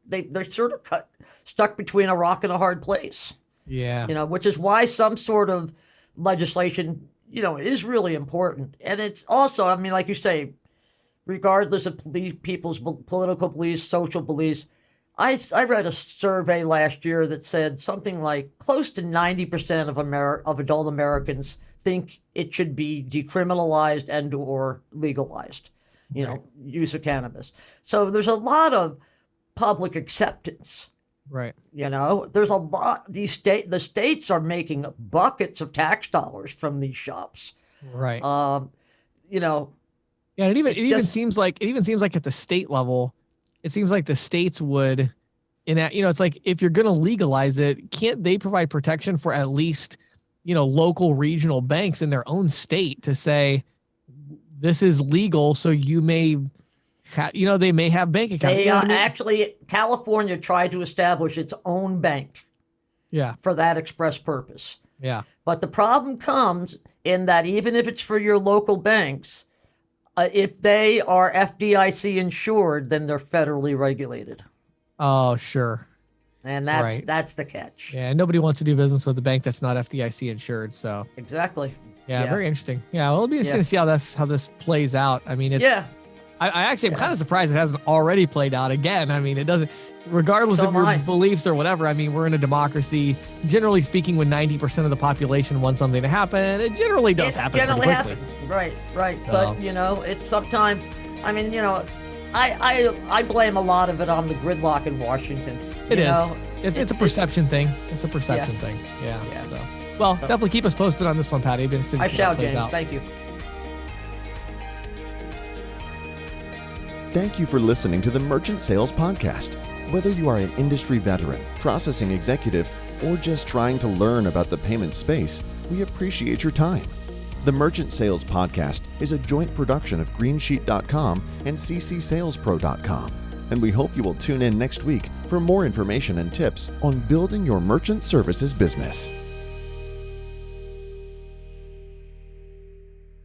Speaker 2: they're sort of stuck between a rock and a hard place.
Speaker 1: Yeah.
Speaker 2: Which is why some sort of legislation, is really important. And it's also, like you say, regardless of people's political beliefs, social beliefs, I read a survey last year that said something like close to 90% of adult Americans think it should be decriminalized and or legalized, use of cannabis. So there's a lot of public acceptance.
Speaker 1: Right.
Speaker 2: There's a lot. The states are making buckets of tax dollars from these shops.
Speaker 1: Right.
Speaker 2: Yeah,
Speaker 1: and it even seems like at the state level, it seems like the states would, it's like if you're going to legalize it, can't they provide protection for at least, local regional banks in their own state to say this is legal, so you may, they may have bank accounts.
Speaker 2: Actually, California tried to establish its own bank.
Speaker 1: Yeah.
Speaker 2: For that express purpose.
Speaker 1: Yeah.
Speaker 2: But the problem comes in that even if it's for your local banks, if they are FDIC insured, then they're federally regulated.
Speaker 1: Oh, sure.
Speaker 2: And that's the catch.
Speaker 1: Yeah, nobody wants to do business with a bank that's not FDIC insured. So
Speaker 2: exactly.
Speaker 1: Yeah, very interesting. Yeah, well, it'll be interesting to see how this plays out. I mean, it's I actually am kind of surprised it hasn't already played out again. I mean, it doesn't, regardless of your beliefs or whatever. I mean, we're in a democracy. Generally speaking, when 90% of the population wants something to happen, it generally does happen.
Speaker 2: Generally happens. Right. So. But it's sometimes. I mean, I blame a lot of it on the gridlock in Washington.
Speaker 1: It's a perception thing. It's a perception thing. Yeah. So. Well, definitely keep us posted on this one, Patty.
Speaker 2: I shall, James. Thank you.
Speaker 3: Thank you for listening to the Merchant Sales Podcast. Whether you are an industry veteran, processing executive, or just trying to learn about the payment space, we appreciate your time. The Merchant Sales Podcast is a joint production of Greensheet.com and ccsalespro.com, and we hope you will tune in next week for more information and tips on building your merchant services business.